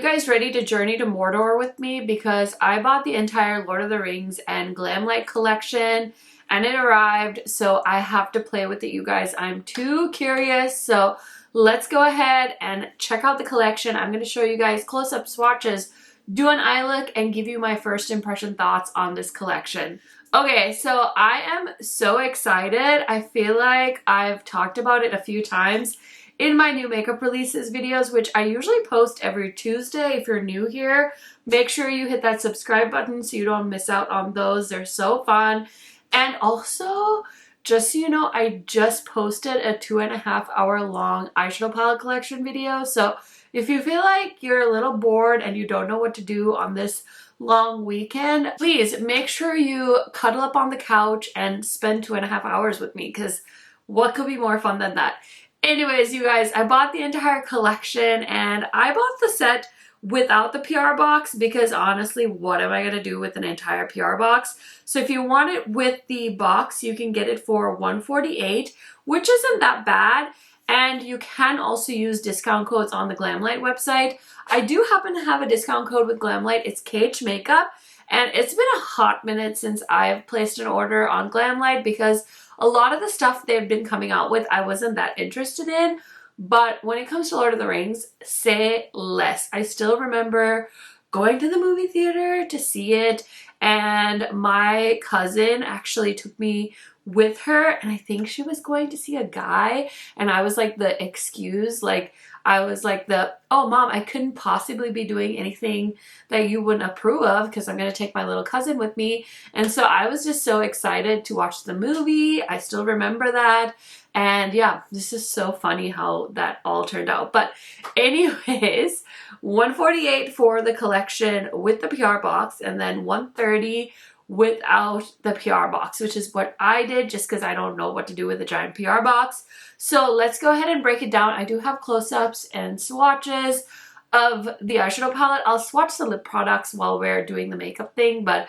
you guys ready to journey to Mordor with me? Because I bought the entire Lord of the Rings and Glamlite collection and it arrived, so I have to play with it, you guys. I'm too curious, so let's go ahead and check out the collection. I'm going to show you guys close-up swatches, do an eye look, and give you my first impression thoughts on this collection. Okay, so I am so excited. I feel like I've talked about it a few times in my new makeup releases videos, which I usually post every Tuesday. If you're new here, make sure you hit that subscribe button so you don't miss out on those. They're so fun. And also, just so you know, I just posted a 2.5 hour long eyeshadow palette collection video. So if you feel like you're a little bored and you don't know what to do on this long weekend, please make sure you cuddle up on the couch and spend 2.5 hours with me, because what could be more fun than that? Anyways, you guys, I bought the entire collection and I bought the set without the PR box because honestly, what am I going to do with an entire PR box? So if you want it with the box, you can get it for $148, which isn't that bad. And you can also use discount codes on the Glamlite website. I do happen to have a discount code with Glamlite. It's KH Makeup. And it's been a hot minute since I've placed an order on Glamlite because a lot of the stuff they've been coming out with I wasn't that interested in. But when it comes to Lord of the Rings, say less. I still remember going to the movie theater to see it, and my cousin actually took me with her, and I think she was going to see a guy, and I was like the excuse, like I was like the, oh mom, I couldn't possibly be doing anything that you wouldn't approve of because I'm going to take my little cousin with me. And so I was just so excited to watch the movie. I still remember that. And yeah, this is so funny how that all turned out. But anyways, $148 for the collection with the PR box, and then $130 without the PR box, which is what I did just because I don't know what to do with a giant PR box. So let's go ahead and break it down. I do have close-ups and swatches of the eyeshadow palette. I'll swatch the lip products while we're doing the makeup thing, but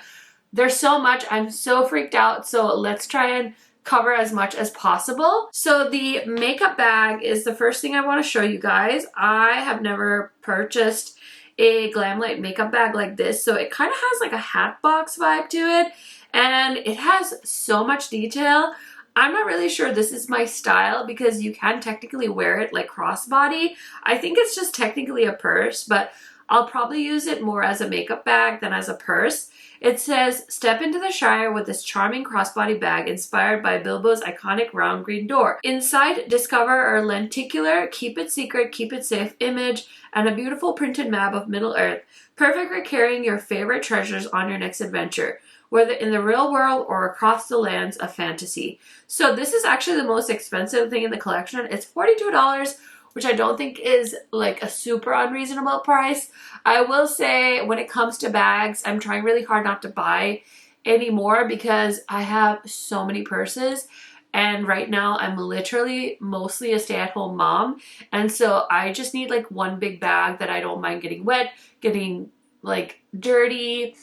there's so much. I'm so freaked out. So let's try and cover as much as possible. So the makeup bag is the first thing I want to show you guys. I have never purchased a Glamlite makeup bag like this, so it kind of has like a hat box vibe to it, and it has so much detail. I'm not really sure this is my style because you can technically wear it like crossbody. I think it's just technically a purse, but I'll probably use it more as a makeup bag than as a purse. It says, step into the Shire with this charming crossbody bag inspired by Bilbo's iconic round green door. Inside, discover our lenticular, keep it secret, keep it safe image and a beautiful printed map of Middle-earth, perfect for carrying your favorite treasures on your next adventure, whether in the real world or across the lands of fantasy. So this is actually the most expensive thing in the collection. It's $42, which I don't think is like a super unreasonable price. I will say when it comes to bags, I'm trying really hard not to buy any more because I have so many purses. And right now I'm literally mostly a stay-at-home mom. And so I just need like one big bag that I don't mind getting wet, getting like dirty.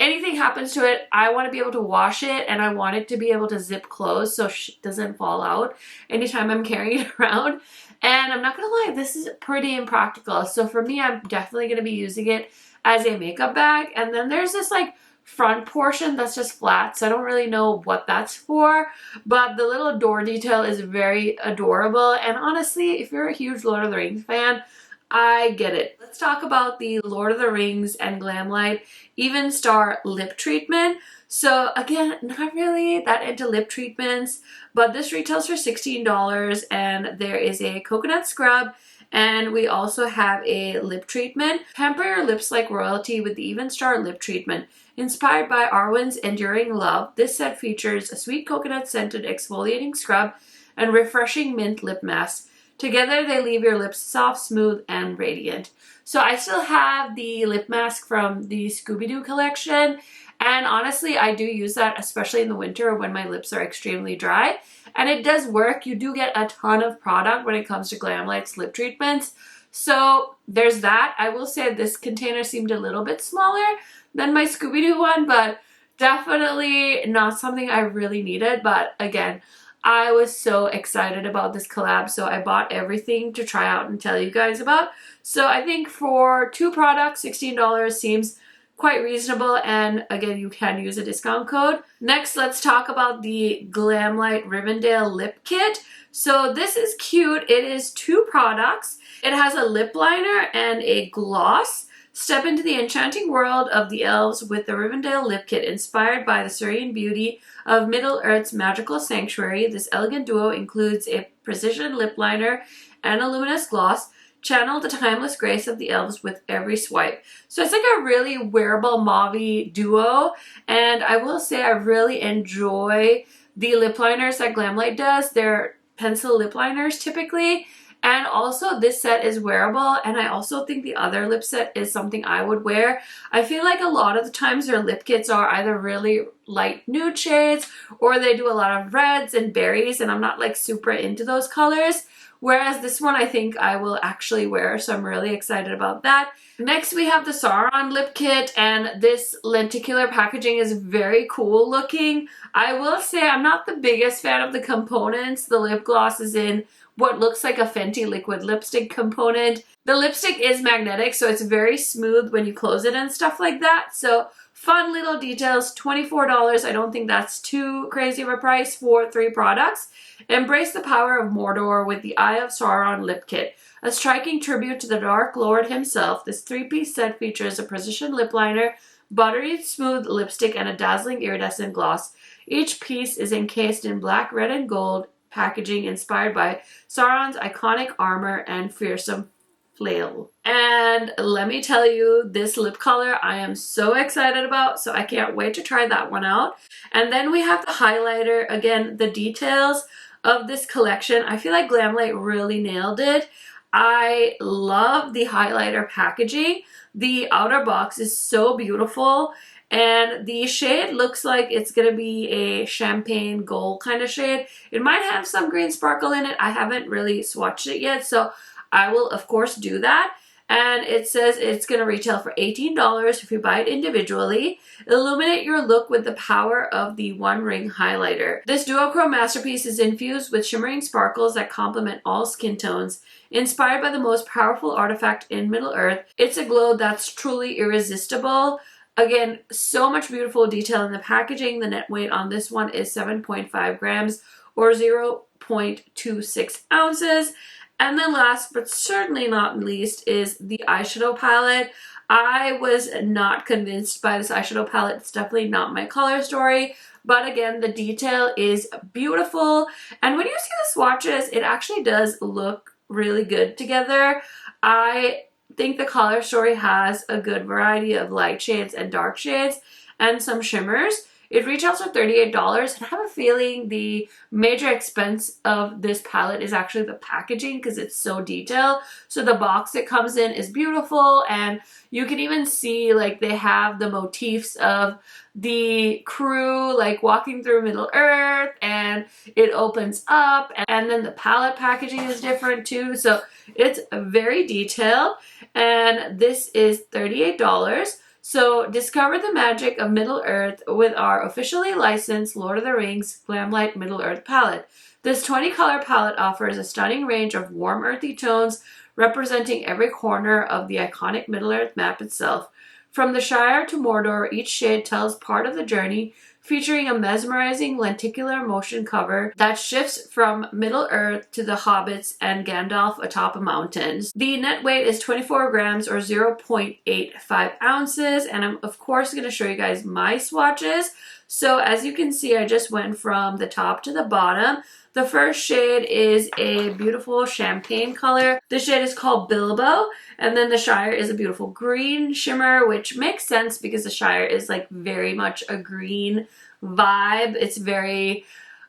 Anything happens to it, I want to be able to wash it, and I want it to be able to zip closed so it doesn't fall out anytime I'm carrying it around. And I'm not gonna lie, this is pretty impractical. So for me, I'm definitely gonna be using it as a makeup bag. And then there's this like front portion that's just flat, so I don't really know what that's for, but the little door detail is very adorable. And honestly, if you're a huge Lord of the Rings fan, I get it. Let's talk about the Lord of the Rings and Glamlite Even Star lip treatment. So again, not really that into lip treatments, but this retails for $16, and there is a coconut scrub, and we also have a lip treatment. Pamper your lips like royalty with the Even Star lip treatment. Inspired by Arwen's enduring love, this set features a sweet coconut scented exfoliating scrub and refreshing mint lip mask. Together, they leave your lips soft, smooth, and radiant. So I still have the lip mask from the Scooby-Doo collection. And honestly, I do use that, especially in the winter when my lips are extremely dry. And it does work. You do get a ton of product when it comes to Glamlite's lip treatments. So there's that. I will say this container seemed a little bit smaller than my Scooby-Doo one, but definitely not something I really needed. But again, I was so excited about this collab, so I bought everything to try out and tell you guys about. So I think for 2 products, $16 seems quite reasonable, and again, you can use a discount code. Next, let's talk about the Glamlite Rivendell Lip Kit. So this is cute. It is 2 products. It has a lip liner and a gloss. Step into the enchanting world of the elves with the Rivendell Lip Kit, inspired by the serene beauty of Middle-earth's magical sanctuary. This elegant duo includes a precision lip liner and a luminous gloss. Channel the timeless grace of the elves with every swipe. So it's like a really wearable mauve duo, and I will say I really enjoy the lip liners that Glamlite does. They're pencil lip liners typically, and also this set is wearable, and I also think the other lip set is something I would wear. I feel like a lot of the times their lip kits are either really light nude shades or they do a lot of reds and berries, and I'm not like super into those colors. Whereas this one I think I will actually wear, so I'm really excited about that. Next we have the Sauron lip kit, and this lenticular packaging is very cool looking. I will say I'm not the biggest fan of the components. The lip gloss is in what looks like a Fenty liquid lipstick component. The lipstick is magnetic, so it's very smooth when you close it and stuff like that. So fun little details, $24. I don't think that's too crazy of a price for 3 products. Embrace the power of Mordor with the Eye of Sauron lip kit. A striking tribute to the Dark Lord himself, this 3-piece set features a precision lip liner, buttery smooth lipstick, and a dazzling iridescent gloss. Each piece is encased in black, red, and gold packaging inspired by Sauron's iconic armor and fearsome flail. And let me tell you, this lip color I am so excited about, so I can't wait to try that one out. And then we have the highlighter. Again, the details of this collection, I feel like Glamlite really nailed it. I love the highlighter packaging. The outer box is so beautiful, and the shade looks like it's gonna be a champagne gold kind of shade. It might have some green sparkle in it. I haven't really swatched it yet, so I will of course do that. And it says it's going to retail for $18 if you buy it individually. Illuminate your look with the power of the One Ring highlighter. This duochrome masterpiece is infused with shimmering sparkles that complement all skin tones. Inspired by the most powerful artifact in Middle-earth, it's a glow that's truly irresistible. Again, so much beautiful detail in the packaging. The net weight on this one is 7.5 grams or 0.26 ounces. And then last but certainly not least is the eyeshadow palette. I was not convinced by this eyeshadow palette. It's definitely not my color story. But again, the detail is beautiful. And when you see the swatches, it actually does look really good together. I think the color story has a good variety of light shades and dark shades and some shimmers. It retails for $38, and I have a feeling the major expense of this palette is actually the packaging because it's so detailed. So the box it comes in is beautiful, and you can even see like they have the motifs of the crew like walking through Middle-earth, and it opens up, and then the palette packaging is different too. So it's very detailed, and this is $38. So discover the magic of Middle-earth with our officially licensed Lord of the Rings Glamlite Middle-earth palette. This 20-color palette offers a stunning range of warm earthy tones representing every corner of the iconic Middle-earth map itself. From the Shire to Mordor, each shade tells part of the journey, featuring a mesmerizing lenticular motion cover that shifts from Middle-earth to the Hobbits and Gandalf atop a mountain. The net weight is 24 grams or 0.85 ounces, and I'm of course going to show you guys my swatches. So as you can see, I just went from the top to the bottom. The first shade is a beautiful champagne color. The shade is called Bilbo, and then the Shire is a beautiful green shimmer, which makes sense because the Shire is like very much a green vibe. It's very,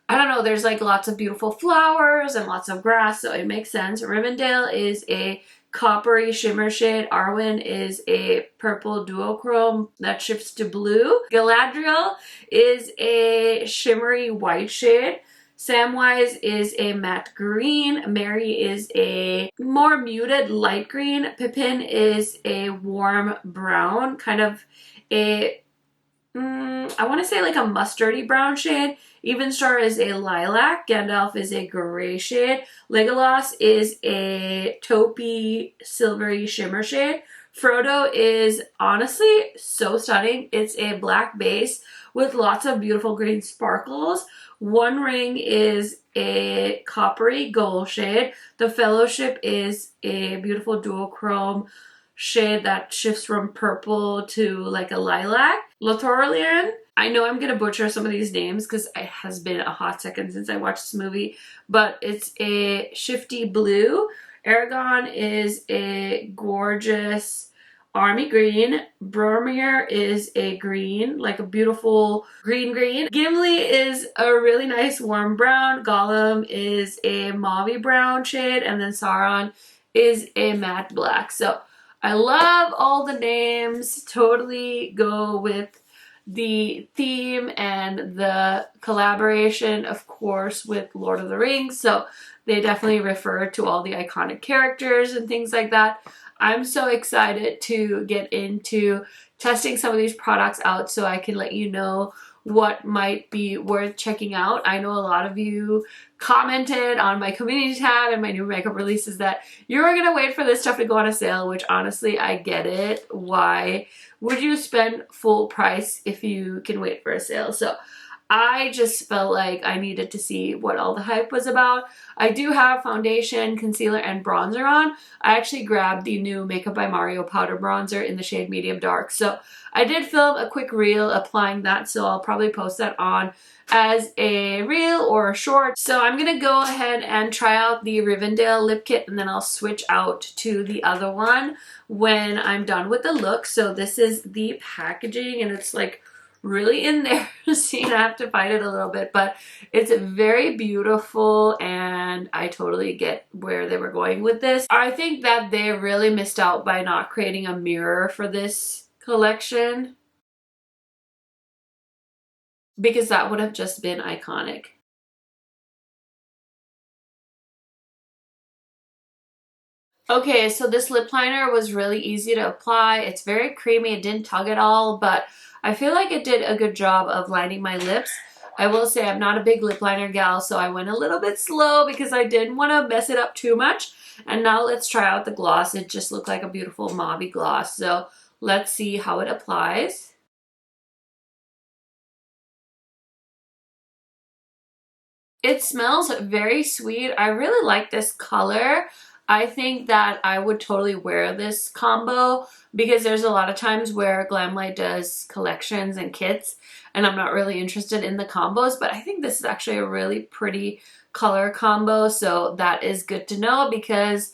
I don't know, there's like lots of beautiful flowers and lots of grass, so it makes sense. Rivendell is a coppery shimmer shade. Arwen is a purple duochrome that shifts to blue. Galadriel is a shimmery white shade. Samwise is a matte green. Mary is a more muted light green. Pippin is a warm brown, kind of a, I want to say like a mustardy brown shade. Even Star is a lilac. Gandalf is a gray shade. Legolas is a taupey, silvery shimmer shade. Frodo is honestly so stunning. It's a black base with lots of beautiful green sparkles. One ring is a coppery gold shade. The Fellowship is a beautiful duochrome shade that shifts from purple to like a lilac. LOTR, I know I'm gonna butcher some of these names because it has been a hot second since I watched this movie, but it's a shifty blue. Aragon is a gorgeous army green. Boromir is a green, like a beautiful green. Gimli is a really nice warm brown. Gollum is a mauvey brown shade, and then Sauron is a matte black. So I love all the names. Totally go with the theme and the collaboration, of course, with Lord of the Rings. So they definitely refer to all the iconic characters and things like that. I'm so excited to get into testing some of these products out so I can let you know what might be worth checking out. I know a lot of you commented on my community tab and my new makeup releases that you were gonna wait for this stuff to go on a sale, which honestly, I get it. Why would you spend full price if you can wait for a sale? So I just felt like I needed to see what all the hype was about. I do have foundation, concealer, and bronzer on. I actually grabbed the new Makeup by Mario powder bronzer in the shade medium dark. So I did film a quick reel applying that, so I'll probably post that on as a reel or a short. So I'm gonna go ahead and try out the Rivendell lip kit, and then I'll switch out to the other one when I'm done with the look. So this is the packaging, and it's like really in there. See, I have to fight it a little bit, but it's very beautiful, and I totally get where they were going with this. I think that they really missed out by not creating a mirror for this collection, because that would have just been iconic. Okay, so this lip liner was really easy to apply. It's very creamy. It didn't tug at all, but I feel like it did a good job of lining my lips. I will say I'm not a big lip liner gal, so I went a little bit slow because I didn't want to mess it up too much. And now let's try out the gloss. It just looked like a beautiful mauve gloss. So let's see how it applies. It smells very sweet. I really like this color. I think that I would totally wear this combo because there's a lot of times where Glamlite does collections and kits and I'm not really interested in the combos, but I think this is actually a really pretty color combo, so that is good to know because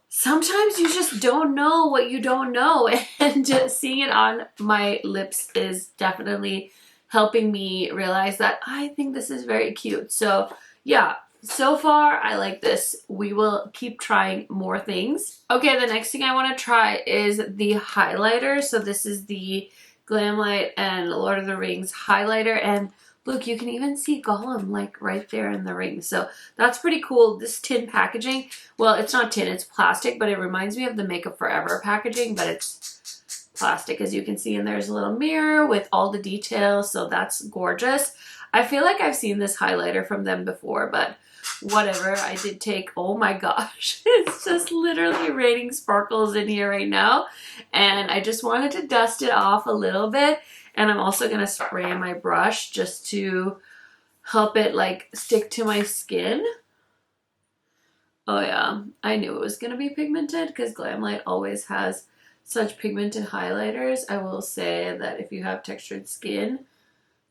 sometimes you just don't know what you don't know, and just seeing it on my lips is definitely helping me realize that I think this is very cute. So yeah, so far I like this. We will keep trying more things. Okay, the next thing I want to try is the highlighter. So this is the Glamlite and Lord of the Rings highlighter, and look, you can even see Gollum like right there in the ring. So that's pretty cool. This tin packaging, well, it's not tin, it's plastic, but it reminds me of the Makeup Forever packaging, but it's plastic, as you can see. And there's a little mirror with all the details, so that's gorgeous. I feel like I've seen this highlighter from them before, but whatever. I did take, oh my gosh, it's just literally raining sparkles in here right now. And I just wanted to dust it off a little bit. And I'm also going to spray my brush just to help it like stick to my skin. Oh yeah, I knew it was going to be pigmented because Glamlite always has such pigmented highlighters. I will say that if you have textured skin,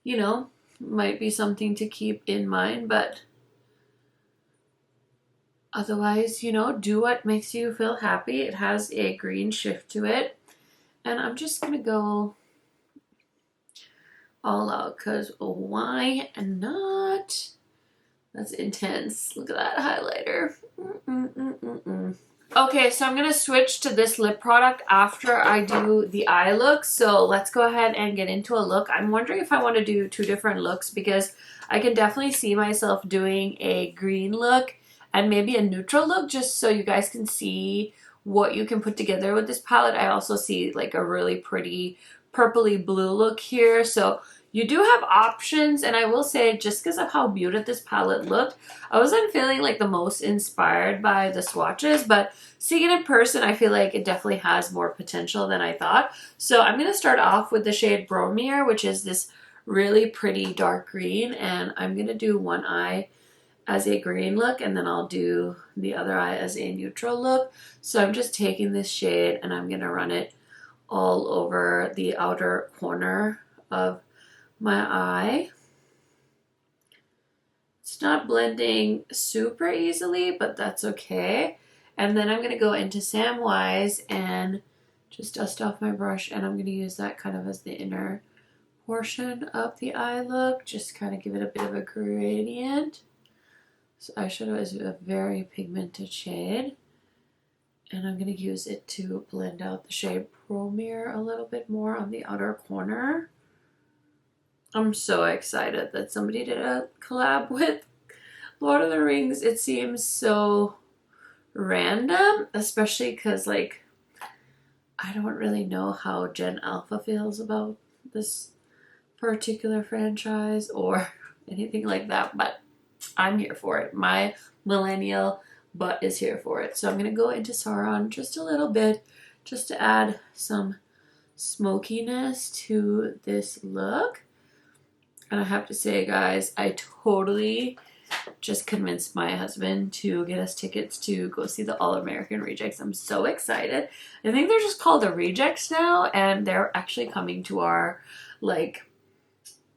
you know, might be something to keep in mind, but otherwise, you know, do what makes you feel happy. It has a green shift to it. And I'm just going to go all out because why not? That's intense. Look at that highlighter. Okay, so I'm going to switch to this lip product after I do the eye look. So let's go ahead and get into a look. I'm wondering if I want to do two different looks because I can definitely see myself doing a green look and maybe a neutral look just so you guys can see what you can put together with this palette. I also see like a really pretty purpley blue look here. So You do have options, and I will say, just because of how muted this palette looked, I wasn't feeling like the most inspired by the swatches, but seeing it in person, I feel like it definitely has more potential than I thought. So I'm going to start off with the shade Bromere, which is this really pretty dark green, and I'm going to do one eye as a green look, and then I'll do the other eye as a neutral look. So I'm just taking this shade and I'm going to run it all over the outer corner of my eye. It's not blending super easily, but that's okay. And then I'm going to go into Samwise and just dust off my brush, and I'm going to use that kind of as the inner portion of the eye look, just kind of give it a bit of a gradient. So eyeshadow is a very pigmented shade, and I'm going to use it to blend out the shade Bromere a little bit more on the outer corner. I'm so excited that somebody did a collab with Lord of the Rings. It seems so random, especially because, like, I don't really know how Gen Alpha feels about this particular franchise or anything like that, but I'm here for it. My millennial butt is here for it. So I'm going to go into Sauron just a little bit, just to add some smokiness to this look. And I have to say, guys, I totally just convinced my husband to get us tickets to go see the All American Rejects. I'm so excited. I think they're just called the Rejects now, and they're actually coming to our, like,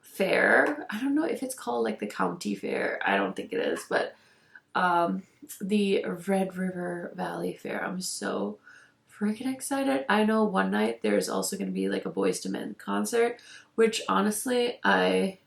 fair. I don't know if it's called like the county fair. I don't think it is, but the Red River Valley Fair. I'm so freaking excited. I know one night there's also going to be like a Boyz II Men concert, which honestly I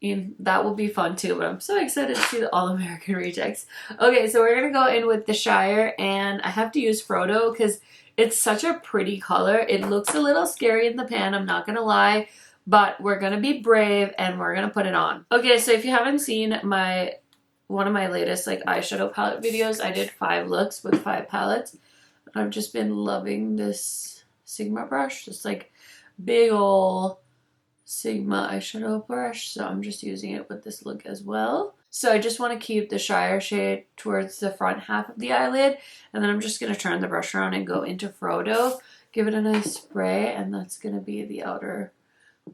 mean that will be fun too, but I'm so excited to see the All American Rejects. Okay, so we're going to go in with the Shire, and I have to use Frodo because it's such a pretty color. It looks a little scary in the pan, I'm not going to lie. But we're going to be brave and we're going to put it on. Okay, so if you haven't seen one of my latest like eyeshadow palette videos, I did 5 looks with 5 palettes. I've just been loving this Sigma brush, this like big ol' Sigma eyeshadow brush. So I'm just using it with this look as well. So I just want to keep the Shire shade towards the front half of the eyelid. And then I'm just going to turn the brush around and go into Frodo. Give it a nice spray, and that's going to be the outer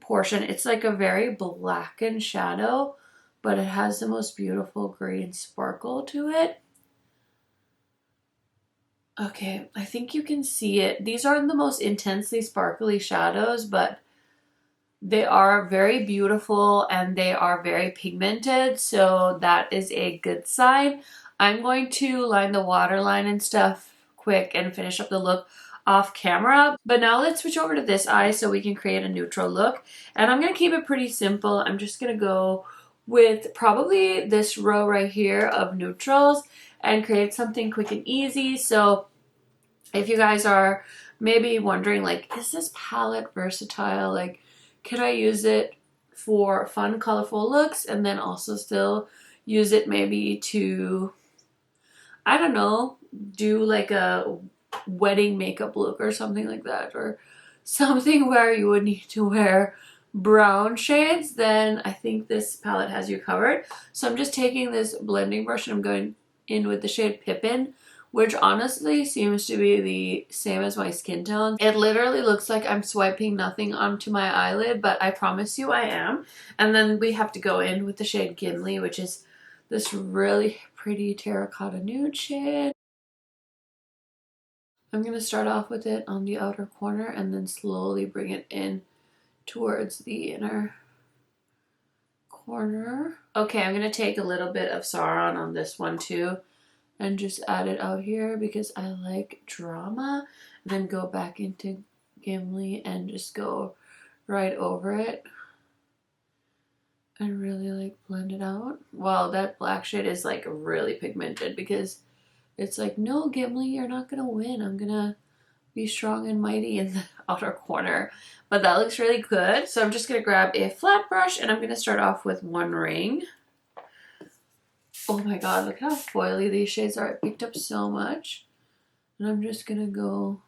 portion. It's like a very blackened shadow, but it has the most beautiful green sparkle to it. Okay, I think you can see it. These aren't the most intensely sparkly shadows, but they are very beautiful and they are very pigmented, so that is a good sign. I'm going to line the waterline and stuff quick and finish up the look off camera. But now let's switch over to this eye so we can create a neutral look. And I'm going to keep it pretty simple. I'm just going to go with probably this row right here of neutrals and create something quick and easy. So if you guys are maybe wondering, like, is this palette versatile? Like, can I use it for fun, colorful looks and then also still use it maybe to, I don't know, do like a wedding makeup look or something like that, or something where you would need to wear brown shades, then I think this palette has you covered. So I'm just taking this blending brush and I'm going in with the shade Pippin, which honestly seems to be the same as my skin tone. It literally looks like I'm swiping nothing onto my eyelid, but I promise you I am. And then we have to go in with the shade Gimli, which is this really pretty terracotta nude shade. I'm going to start off with it on the outer corner and then slowly bring it in towards the inner corner. Okay, I'm going to take a little bit of Sauron on this one too and just add it out here because I like drama. And then go back into Gimli and just go right over it and really like blend it out. Wow, that black shade is like really pigmented because it's like, no, Gimli, you're not gonna win. I'm gonna be strong and mighty in the outer corner. But that looks really good. So I'm just gonna grab a flat brush and I'm gonna start off with one ring. Oh my god, look how foily these shades are. I picked up so much. And I'm just gonna go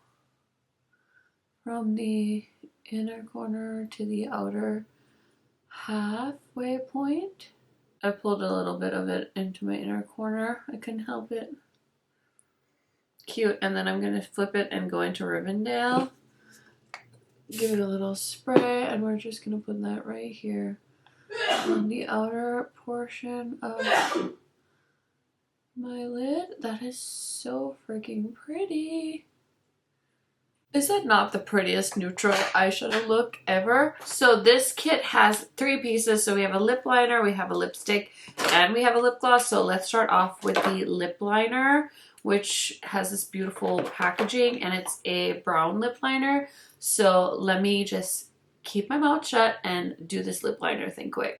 from the inner corner to the outer halfway point. I pulled a little bit of it into my inner corner. I couldn't help it. Cute. And then I'm going to flip it and go into Rivendell. Give it a little spray, and we're just going to put that right here on the outer portion of my lid. That is so freaking pretty. Is that not the prettiest neutral eyeshadow look ever? So this kit has 3 pieces. So we have a lip liner, we have a lipstick, and we have a lip gloss. So let's start off with the lip liner, which has this beautiful packaging, and it's a brown lip liner. So let me just keep my mouth shut and do this lip liner thing quick.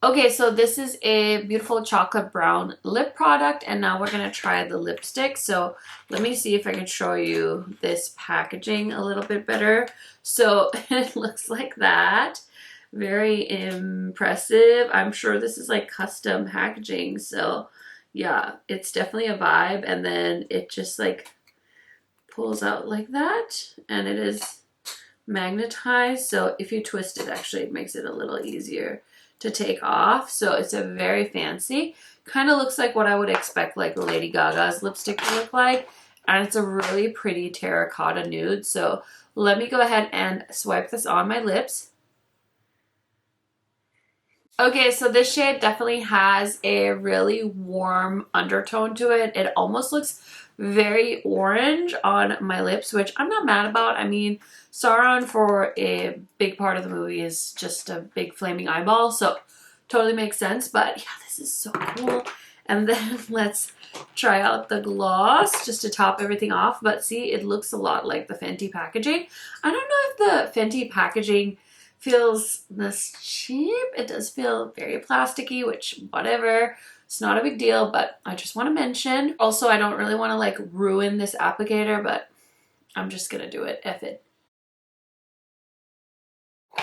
Okay, so this is a beautiful chocolate brown lip product, and now we're gonna try the lipstick. So let me see if I can show you this packaging a little bit better. So it looks like that. Very impressive. I'm sure this is like custom packaging. So yeah, it's definitely a vibe. And then it just like pulls out like that, and it is magnetized. So if you twist it, actually it makes it a little easier to take off. So it's a very fancy, kind of looks like what I would expect like Lady Gaga's lipstick to look like. And it's a really pretty terracotta nude. So let me go ahead and swipe this on my lips. Okay, so this shade definitely has a really warm undertone to it. It almost looks very orange on my lips, which I'm not mad about. I mean, Sauron for a big part of the movie is just a big flaming eyeball, so totally makes sense. But yeah, this is so cool. And then let's try out the gloss just to top everything off. But see, it looks a lot like the Fenty packaging. I don't know if the Fenty packaging feels this cheap. It does feel very plasticky, which whatever. It's not a big deal, but I just want to mention. Also, I don't really want to like ruin this applicator, but I'm just gonna do it. F it.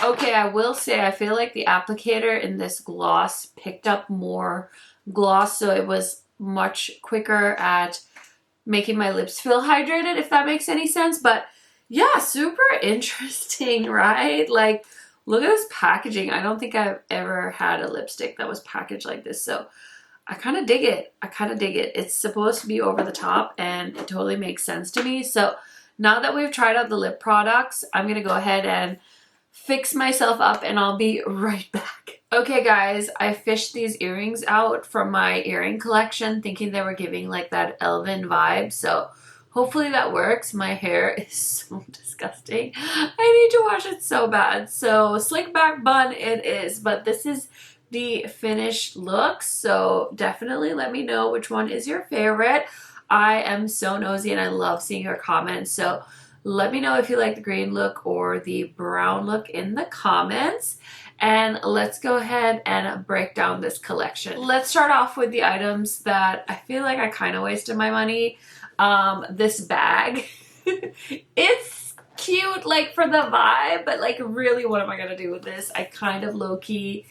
Okay, I will say I feel like the applicator in this gloss picked up more gloss, so it was much quicker at making my lips feel hydrated, if that makes any sense. But yeah, super interesting, right? Like, look at this packaging. I don't think I've ever had a lipstick that was packaged like this. So I kind of dig it. I kind of dig it. It's supposed to be over the top, and it totally makes sense to me. So now that we've tried out the lip products, I'm going to go ahead and fix myself up, and I'll be right back. Okay guys, I fished these earrings out from my earring collection thinking they were giving like that elven vibe. So hopefully that works. My hair is so disgusting. I need to wash it so bad. So slick back bun it is, but this is the finished look. So definitely let me know which one is your favorite. I am so nosy and I love seeing your comments. So let me know if you like the green look or the brown look in the comments. And let's go ahead and break down this collection. Let's start off with the items that I feel like I kind of wasted my money. This bag. It's cute like for the vibe, but like really what am I gonna do with this? I kind of low-key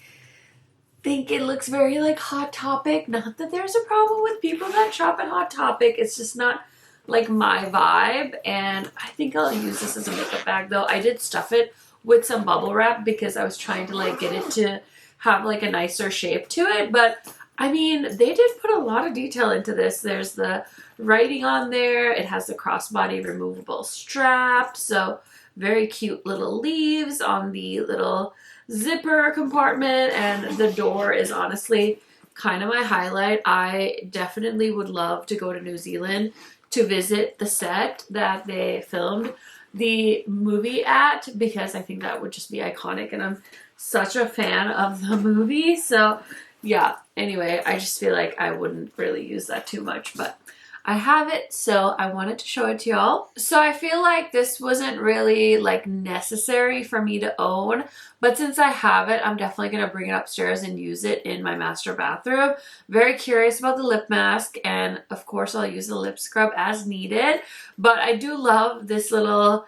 think it looks very like Hot Topic. Not that there's a problem with people that shop at Hot Topic. It's just not like my vibe, and I think I'll use this as a makeup bag though. I did stuff it with some bubble wrap because I was trying to like get it to have like a nicer shape to it, but I mean they did put a lot of detail into this. There's the writing on there, it has the crossbody removable strap, so very cute little leaves on the little zipper compartment, and the door is honestly kind of my highlight. I definitely would love to go to New Zealand to visit the set that they filmed the movie at, because I think that would just be iconic, and I'm such a fan of the movie. So yeah, anyway, I just feel like I wouldn't really use that too much, but I have it, so I wanted to show it to y'all. So I feel like this wasn't really like necessary for me to own, but since I have it, I'm definitely gonna bring it upstairs and use it in my master bathroom. Very curious about the lip mask, and of course I'll use the lip scrub as needed. But I do love this little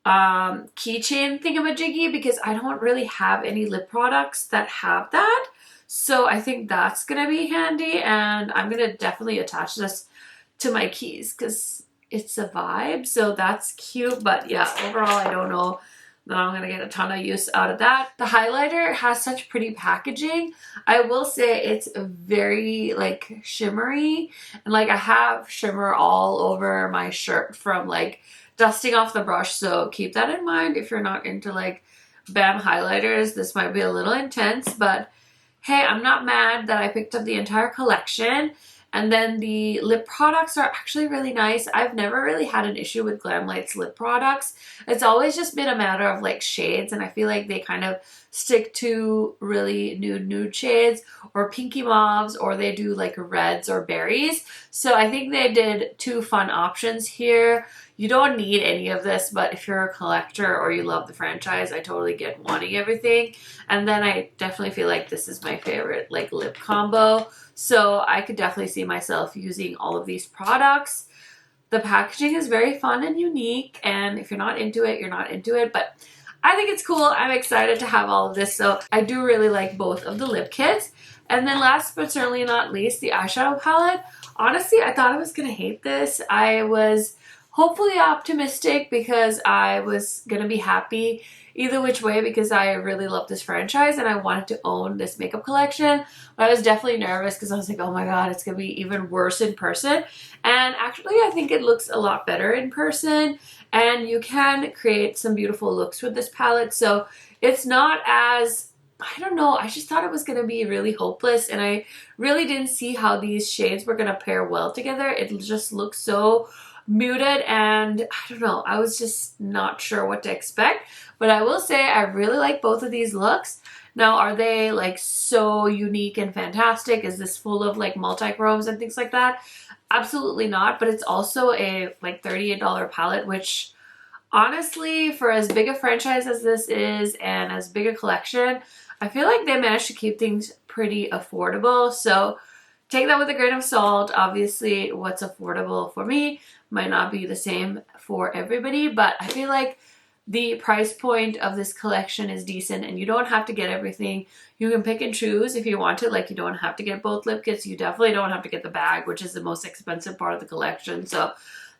keychain thingamajiggy because I don't really have any lip products that have that. So I think that's gonna be handy, and I'm gonna definitely attach this to my keys because it's a vibe, so that's cute. But yeah, overall I don't know that I'm gonna get a ton of use out of that. The highlighter has such pretty packaging. I will say it's very like shimmery, and like I have shimmer all over my shirt from like dusting off the brush, so keep that in mind if you're not into like BAM highlighters. This might be a little intense, but hey, I'm not mad that I picked up the entire collection. And then the lip products are actually really nice. I've never really had an issue with Glamlite's lip products. It's always just been a matter of like shades, and I feel like they kind of stick to really nude shades or pinky mauves, or they do like reds or berries. So I think they did two fun options here. You don't need any of this, but if you're a collector or you love the franchise, I totally get wanting everything. And then I definitely feel like this is my favorite like lip combo. So I could definitely see myself using all of these products. The packaging is very fun and unique, and if you're not into it, you're not into it, but I think it's cool. I'm excited to have all of this. So I do really like both of the lip kits. And then last but certainly not least, the eyeshadow palette. Honestly, I thought I was gonna hate this. I was hopefully optimistic because I was gonna be happy either which way, because I really love this franchise and I wanted to own this makeup collection. But I was definitely nervous because I was like, oh my god, it's gonna be even worse in person. And actually I think it looks a lot better in person, and you can create some beautiful looks with this palette. So it's not as, I don't know, I just thought it was gonna be really hopeless, and I really didn't see how these shades were gonna pair well together. It just looks so muted, and I don't know, I was just not sure what to expect. But I will say I really like both of these looks. Now, are they like so unique and fantastic? Is this full of like multi-chromes and things like that? Absolutely not, but it's also a like $38 palette, which honestly, for as big a franchise as this is and as big a collection, I feel like they managed to keep things pretty affordable. So take that with a grain of salt. Obviously, what's affordable for me might not be the same for everybody, but I feel like the price point of this collection is decent, and you don't have to get everything. You can pick and choose if you want to. Like, you don't have to get both lip kits. You definitely don't have to get the bag, which is the most expensive part of the collection. So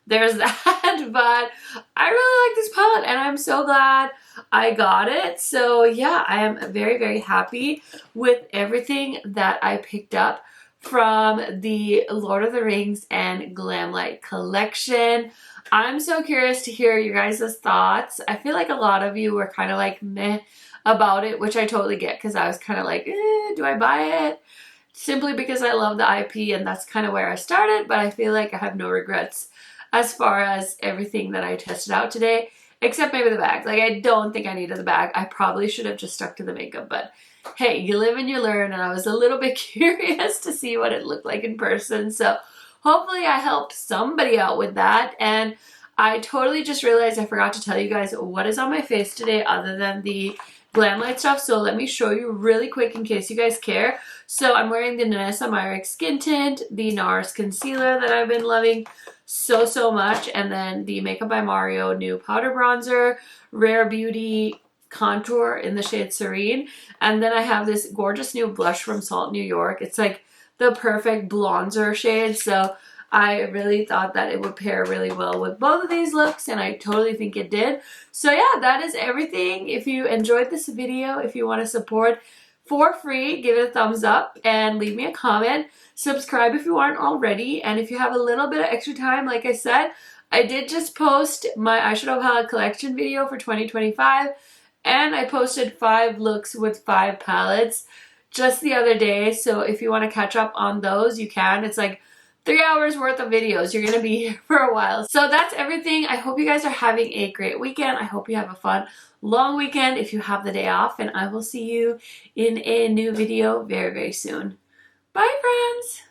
there's that. But I really like this palette, and I'm so glad I got it. So yeah, I am very, very happy with everything that I picked up from the Lord of the Rings and Glamlite collection. I'm so curious to hear your guys' thoughts. I feel like a lot of you were kind of like meh about it, which I totally get, because I was kind of like, do I buy it? Simply because I love the IP, and that's kind of where I started, but I feel like I have no regrets as far as everything that I tested out today, except maybe the bag. Like, I don't think I needed the bag. I probably should have just stuck to the makeup, but hey, you live and you learn, and I was a little bit curious to see what it looked like in person. So hopefully I helped somebody out with that. And I totally just realized I forgot to tell you guys what is on my face today other than the Glamlite stuff. So let me show you really quick in case you guys care. So I'm wearing the Nanessa Myrick Skin Tint, the NARS Concealer that I've been loving so much, and then the Makeup by Mario new powder bronzer, Rare Beauty contour in the shade Serene. And then I have this gorgeous new blush from Salt New York. It's like the perfect blonzer shade, so I really thought that it would pair really well with both of these looks, and I totally think it did. So yeah, that is everything. If you enjoyed this video, if you want to support for free, give it a thumbs up and leave me a comment. Subscribe if you aren't already, and if you have a little bit of extra time, like I said, I did just post my eyeshadow palette collection video for 2025, and I posted 5 looks with 5 palettes just the other day. So if you want to catch up on those, you can. It's like 3 hours worth of videos. You're going to be here for a while. So that's everything. I hope you guys are having a great weekend. I hope you have a fun, long weekend if you have the day off. And I will see you in a new video very, very soon. Bye, friends.